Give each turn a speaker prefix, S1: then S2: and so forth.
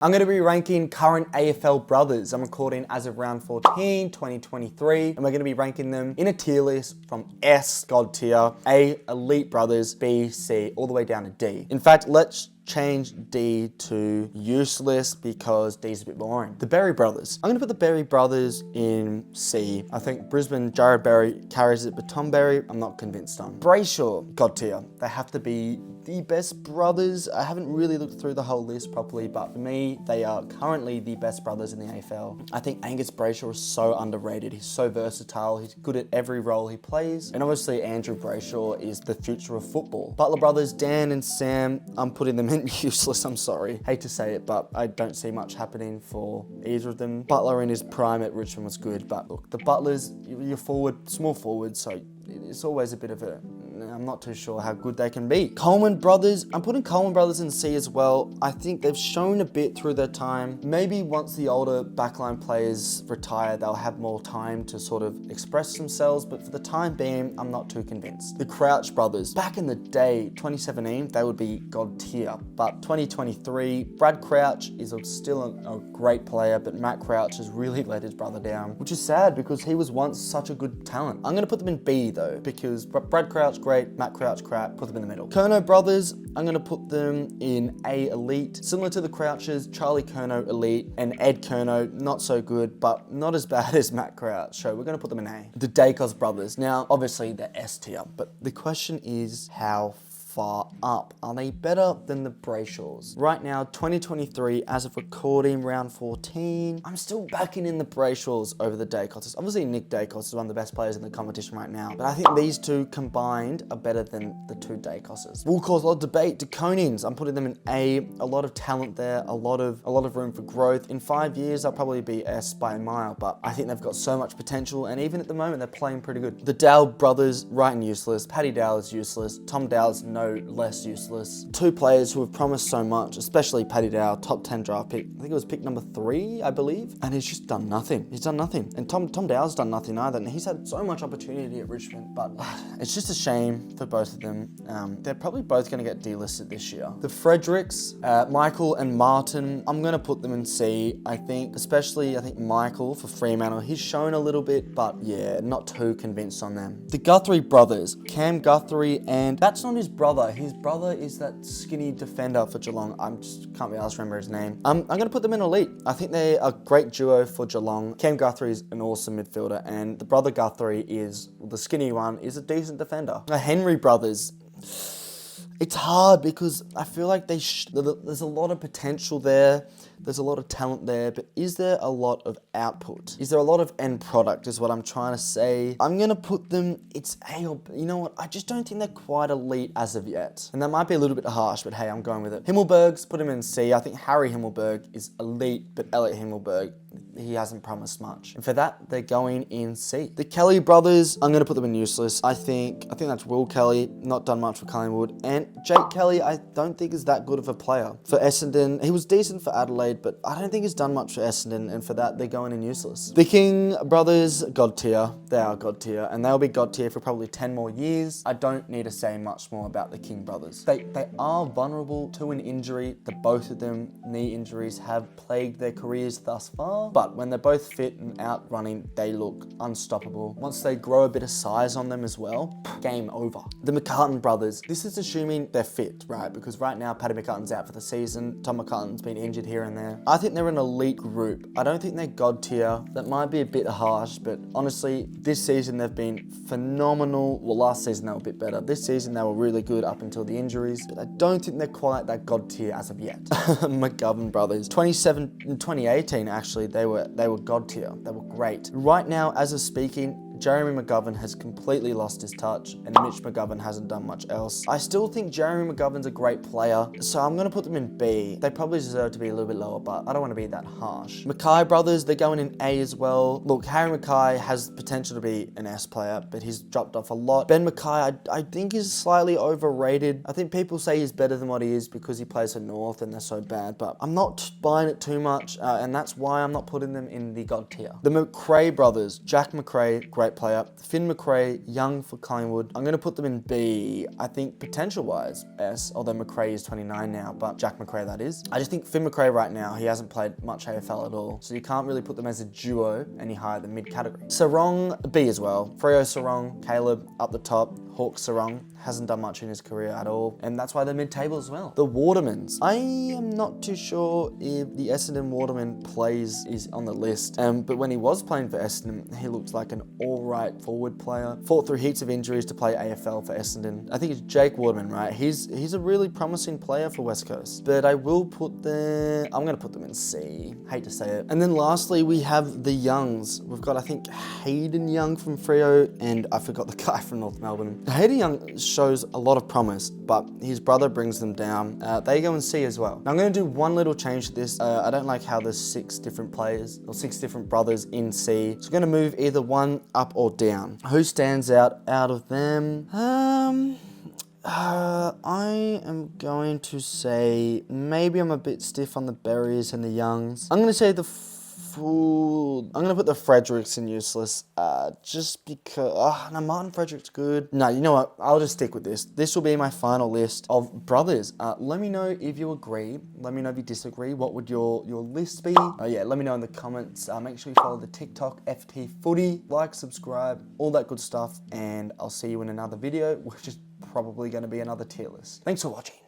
S1: I'm going to be ranking current AFL brothers. I'm recording as of round 14, 2023, and we're going to be ranking them in a tier list from S, God tier, A, elite brothers, B, C, all the way down to D. In fact, let's change D to useless because D's a bit boring. The Berry brothers. I'm going to put the Berry brothers in C. I think Brisbane, Jared Berry carries it, but Tom Berry, I'm not convinced on. Brayshaw, God tier. They have to be the best brothers. I haven't really looked through the whole list properly, but for me, they are currently the best brothers in the AFL. I think Angus Brayshaw is so underrated. He's so versatile. He's good at every role he plays. And obviously, Andrew Brayshaw is the future of football. Butler brothers, Dan and Sam, I'm putting them in useless, I'm sorry. Hate to say it, but I don't see much happening for either of them. Butler in his prime at Richmond was good, but look, the Butlers, you're forward, small forward, so it's always a bit of a, I'm not too sure how good they can be. Coleman brothers, I'm putting Coleman brothers in C as well. I think they've shown a bit through their time. Maybe once the older backline players retire, they'll have more time to sort of express themselves, but for the time being, I'm not too convinced. The Crouch brothers, back in the day, 2017, they would be God tier, but 2023, Brad Crouch is still a great player, but Matt Crouch has really let his brother down, which is sad because he was once such a good talent. I'm gonna put them in B though, because Brad Crouch, great, Matt Crouch, crap, put them in the middle. Curnow brothers, I'm gonna put them in A elite. Similar to the Crouches, Charlie Curnow elite, and Ed Curnow, not so good, but not as bad as Matt Crouch, so we're gonna put them in A. The Dacos brothers, now obviously they're S tier, but the question is how far up? Are they better than the Brayshaws? Right now, 2023, as of recording, round 14, I'm still backing in the Brayshaws over the Dacos. Obviously, Nick Dacos is one of the best players in the competition right now, but I think these two combined are better than the two Dacoses. Will cause a lot of debate. The Conings, I'm putting them in A. A lot of talent there, a lot of room for growth. In 5 years, they'll probably be S by a mile, but I think they've got so much potential, and even at the moment, they're playing pretty good. The Dell brothers, right and useless. Paddy Dale is useless. Tom Dale's no less useless. Two players who have promised so much, especially Paddy Dow, top 10 draft pick. I think it was pick number 3, I believe. And he's just done nothing. He's done nothing. And Tom Dow's done nothing either. And he's had so much opportunity at Richmond, but it's just a shame for both of them. They're probably both going to get delisted this year. The Fredericks, Michael and Martin, I'm going to put them in C, I think. Especially, I think Michael for Fremantle. He's shown a little bit, but yeah, not too convinced on them. The Guthrie brothers, Cam Guthrie, and that's not his brother. His brother is that skinny defender for Geelong. I just can't be asked to remember his name. I'm going to put them in elite. I think they're a great duo for Geelong. Cam Guthrie is an awesome midfielder, and the brother Guthrie is, the skinny one, is a decent defender. The Henry brothers, it's hard because I feel like there's a lot of potential there. There's a lot of talent there, but is there a lot of output? Is there a lot of end product is what I'm trying to say. I'm going to put them, it's A or B. You know what? I just don't think they're quite elite as of yet. And that might be a little bit harsh, but hey, I'm going with it. Himmelbergs, put him in C. I think Harry Himmelberg is elite, but Elliot Himmelberg, he hasn't promised much. And for that, they're going in C. The Kelly brothers, I'm going to put them in useless. I think that's Will Kelly, not done much for Collingwood. And Jake Kelly, I don't think is that good of a player. For Essendon, he was decent for Adelaide, but I don't think he's done much for Essendon, and for that, they're going in useless. The King brothers, God tier. They are God tier, and they'll be God tier for probably 10 more years. I don't need to say much more about the King brothers. They are vulnerable to an injury. The both of them, knee injuries, have plagued their careers thus far, but when they're both fit and out running, they look unstoppable. Once they grow a bit of size on them as well, game over. The McCartan brothers, this is assuming they're fit, right? Because right now, Paddy McCartan's out for the season. Tom McCartan's been injured here and there. I think they're an elite group. I don't think they're God tier. That might be a bit harsh, but honestly, this season they've been phenomenal. Well, last season they were a bit better. This season they were really good up until the injuries, but I don't think they're quite that God tier as of yet. McGovern brothers, 2018 actually, they were God tier. They were great. Right now, as of speaking, Jeremy McGovern has completely lost his touch, and Mitch McGovern hasn't done much else. I still think Jeremy McGovern's a great player, so I'm going to put them in B. They probably deserve to be a little bit lower, but I don't want to be that harsh. Makai brothers, they're going in A as well. Look, Harry Makai has potential to be an S player, but he's dropped off a lot. Ben Makai, I think is slightly overrated. I think people say he's better than what he is because he plays for North and they're so bad, but I'm not buying it too much, and that's why I'm not putting them in the God tier. The McRae brothers, Jack McRae, great great player. Finn Macrae, young for Collingwood. I'm going to put them in B. I think potential-wise, S, although Macrae is 29 now, but Jack Macrae that is. I just think Finn Macrae right now, he hasn't played much AFL at all, so you can't really put them as a duo any higher than mid-category. Sarong, B as well. Freo Sarong, Caleb up the top. Hawk Sarong hasn't done much in his career at all, and that's why they're mid-table as well. The Watermans. I am not too sure if the Essendon Waterman is on the list, but when he was playing for Essendon, he looked like an all-right forward player. Fought through heaps of injuries to play AFL for Essendon. I think it's Jake Waterman, right? He's a really promising player for West Coast, but I'm going to put them in C. Hate to say it. And then lastly, we have the Youngs. We've got, I think, Hayden Young from Freo, and I forgot the guy from North Melbourne. Hayden Young shows a lot of promise, but his brother brings them down. They go in C as well. Now I'm going to do one little change to this. I don't like how there's 6 different players or 6 different brothers in C. So I'm going to move either one up or down. Who stands out of them? I am going to say maybe I'm a bit stiff on the Berries and the Youngs. I'm going to say I'm going to put the Fredericks in useless, just because, no, Martin Fredericks good. No, you know what, I'll just stick with this. This will be my final list of brothers. Let me know if you agree, let me know if you disagree. What would your list be? Yeah, let me know in the comments. Make sure you follow the TikTok, FTFooty, like, subscribe, all that good stuff, and I'll see you in another video, which is probably going to be another tier list. Thanks for watching.